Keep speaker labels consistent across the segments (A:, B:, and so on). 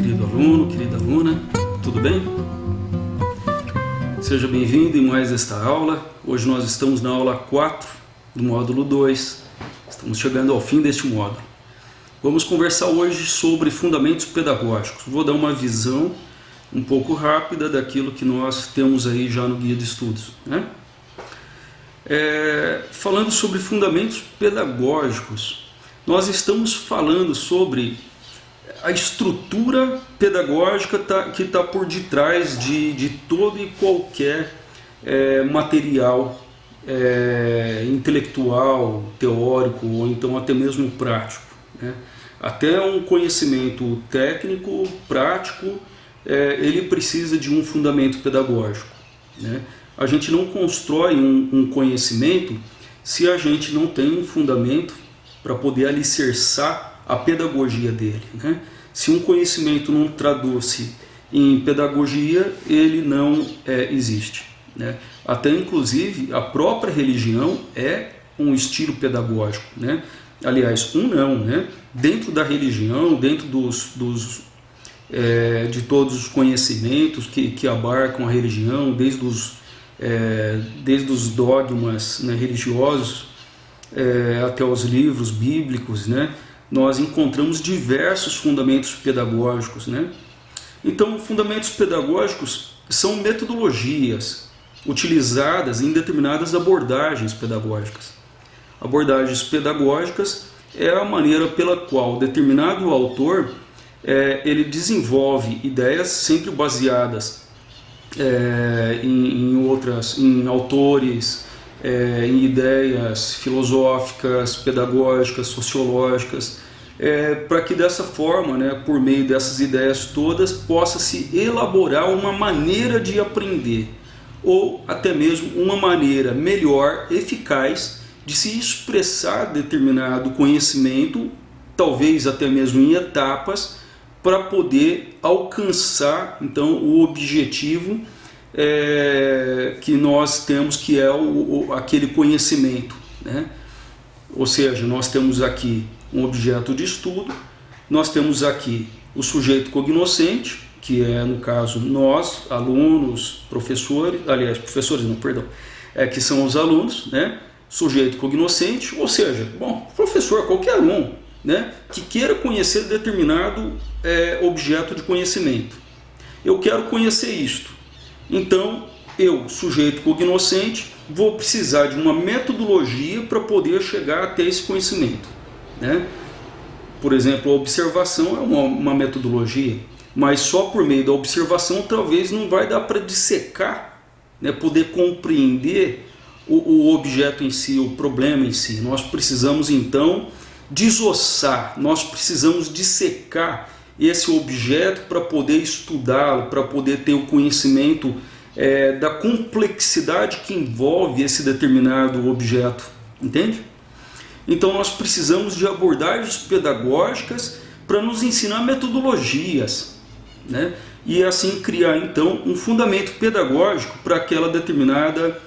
A: querido aluno, querida aluna, tudo bem? Seja bem-vindo em mais esta aula. Hoje nós estamos na aula 4 do módulo 2. Estamos chegando ao fim deste módulo. Vamos conversar hoje sobre fundamentos pedagógicos. Vou dar uma visão um pouco rápida daquilo que nós temos aí já no guia de estudos, né? Falando sobre fundamentos pedagógicos, nós estamos falando sobre a estrutura pedagógica que está por detrás de todo e qualquer material intelectual, teórico ou então até mesmo prático, né? Até um conhecimento técnico, prático, ele precisa de um fundamento pedagógico, né? A gente não constrói um conhecimento se a gente não tem um fundamento para poder alicerçar a pedagogia dele, né? Se um conhecimento não traduz-se em pedagogia, ele não existe, né? Até inclusive a própria religião é um estilo pedagógico, né? Aliás, né? Dentro da religião, dentro de todos os conhecimentos que abarcam a religião, desde os dogmas, né, religiosos até os livros bíblicos, né? Nós encontramos diversos fundamentos pedagógicos, né? Então, fundamentos pedagógicos são metodologias utilizadas em determinadas abordagens pedagógicas. Abordagens pedagógicas é a maneira pela qual determinado autor ele desenvolve ideias sempre baseadas em autores, em ideias filosóficas, pedagógicas, sociológicas, para que dessa forma, né, por meio dessas ideias todas, possa se elaborar uma maneira de aprender, ou até mesmo uma maneira melhor, eficaz, de se expressar determinado conhecimento, talvez até mesmo em etapas, para poder alcançar então o objetivo que nós temos, que é aquele conhecimento, né? Ou seja, nós temos aqui um objeto de estudo, nós temos aqui o sujeito cognoscente, que é, no caso, nós, alunos, professores, que são os alunos, né? Sujeito cognoscente, ou seja, professor, qualquer um, né, que queira conhecer determinado objeto de conhecimento. Eu quero conhecer isto. Então, eu, sujeito cognoscente, vou precisar de uma metodologia para poder chegar até esse conhecimento, né? Por exemplo, a observação é uma metodologia, mas só por meio da observação talvez não vai dar para dissecar, né, poder compreender o objeto em si, o problema em si. Nós precisamos então desossar, nós precisamos dissecar esse objeto para poder estudá-lo, para poder ter o conhecimento da complexidade que envolve esse determinado objeto, entende? Então nós precisamos de abordagens pedagógicas para nos ensinar metodologias, né? E assim criar então um fundamento pedagógico para aquela determinada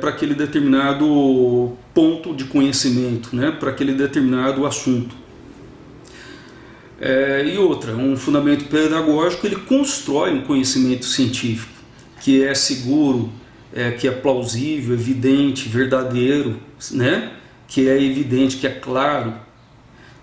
A: para aquele determinado ponto de conhecimento, né? Para aquele determinado assunto. E outra, um fundamento pedagógico, ele constrói um conhecimento científico que é seguro, que é plausível, evidente, verdadeiro, né? Que é evidente, que é claro.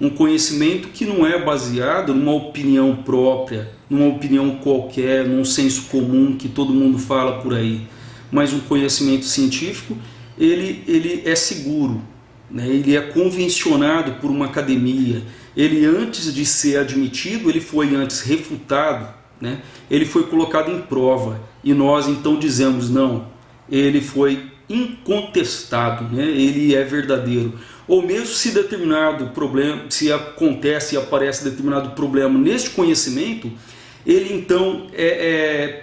A: Um conhecimento que não é baseado numa opinião própria, numa opinião qualquer, num senso comum que todo mundo fala por aí. Mas um conhecimento científico, ele é seguro, né? Ele é convencionado por uma academia. Ele, antes de ser admitido, ele foi antes refutado, né? Ele foi colocado em prova, e nós então dizemos, não, ele foi incontestado, né? Ele é verdadeiro. Ou mesmo se determinado problema, se acontece e aparece determinado problema neste conhecimento, ele então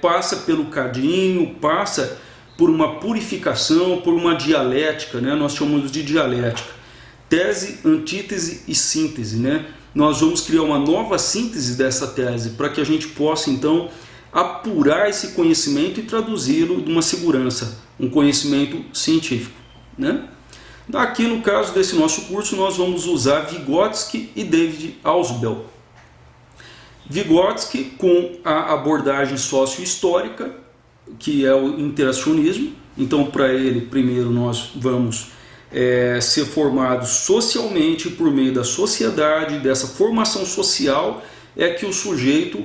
A: passa pelo cadinho, passa por uma purificação, por uma dialética, né? Nós chamamos de dialética. Tese, antítese e síntese, né? Nós vamos criar uma nova síntese dessa tese para que a gente possa então apurar esse conhecimento e traduzi-lo de uma segurança, um conhecimento científico, né? Aqui no caso desse nosso curso nós vamos usar Vygotsky e David Ausubel. Vygotsky com a abordagem sócio-histórica, que é o interacionismo. Então, para ele, primeiro nós vamos ser formados socialmente por meio da sociedade, dessa formação social é que o sujeito,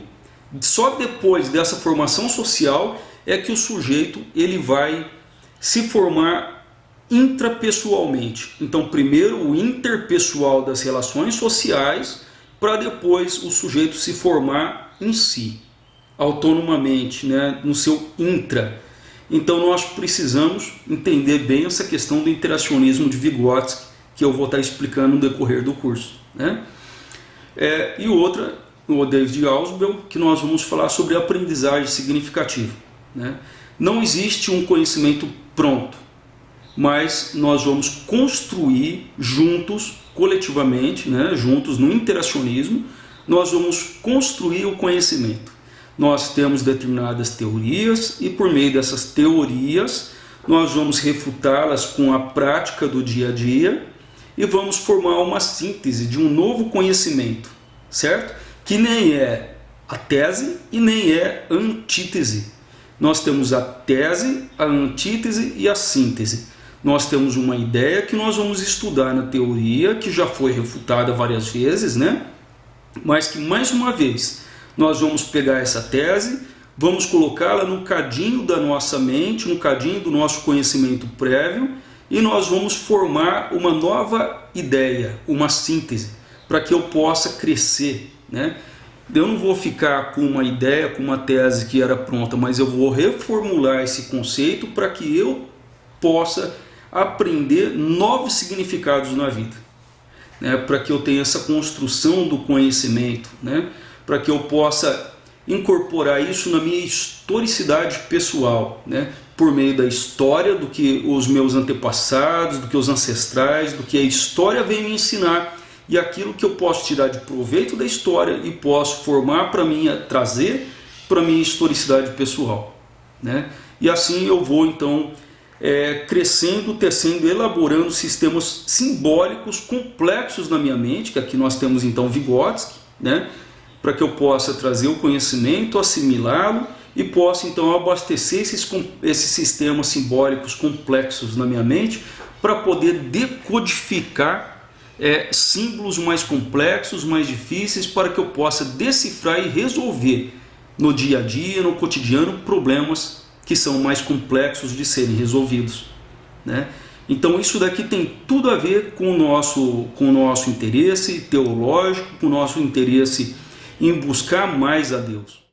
A: só depois dessa formação social é que o sujeito ele vai se formar intrapessoalmente. Então, primeiro o interpessoal das relações sociais, para depois o sujeito se formar em si, autonomamente, né, no seu intra. Então nós precisamos entender bem essa questão do interacionismo de Vygotsky, que eu vou estar explicando no decorrer do curso, né? E outra, o David Ausubel, que nós vamos falar sobre aprendizagem significativa, né? Não existe um conhecimento pronto, mas nós vamos construir juntos, coletivamente, né, juntos no interacionismo, nós vamos construir o conhecimento. Nós temos determinadas teorias e por meio dessas teorias nós vamos refutá-las com a prática do dia a dia e vamos formar uma síntese de um novo conhecimento, certo? Que nem é a tese e nem é a antítese. Nós temos a tese, a antítese e a síntese. Nós temos uma ideia que nós vamos estudar na teoria, que já foi refutada várias vezes, né? Mas que, mais uma vez, nós vamos pegar essa tese, vamos colocá-la no cadinho da nossa mente, no cadinho do nosso conhecimento prévio, e nós vamos formar uma nova ideia, uma síntese, para que eu possa crescer, né? Eu não vou ficar com uma ideia, com uma tese que era pronta, mas eu vou reformular esse conceito para que eu possa aprender novos significados na vida, né? Para que eu tenha essa construção do conhecimento, né? Para que eu possa incorporar isso na minha historicidade pessoal, né? Por meio da história, do que os meus antepassados, do que os ancestrais, do que a história vem me ensinar, e aquilo que eu posso tirar de proveito da história e posso formar para mim, trazer para a minha historicidade pessoal, né? E assim eu vou então crescendo, tecendo, elaborando sistemas simbólicos complexos na minha mente, que aqui nós temos então Vygotsky, né? Para que eu possa trazer o conhecimento, assimilá-lo e possa então abastecer esses sistemas simbólicos complexos na minha mente para poder decodificar símbolos mais complexos, mais difíceis, para que eu possa decifrar e resolver no dia a dia, no cotidiano, problemas que são mais complexos de serem resolvidos, né? Então isso daqui tem tudo a ver com o nosso interesse teológico, com o nosso interesse em buscar mais a Deus.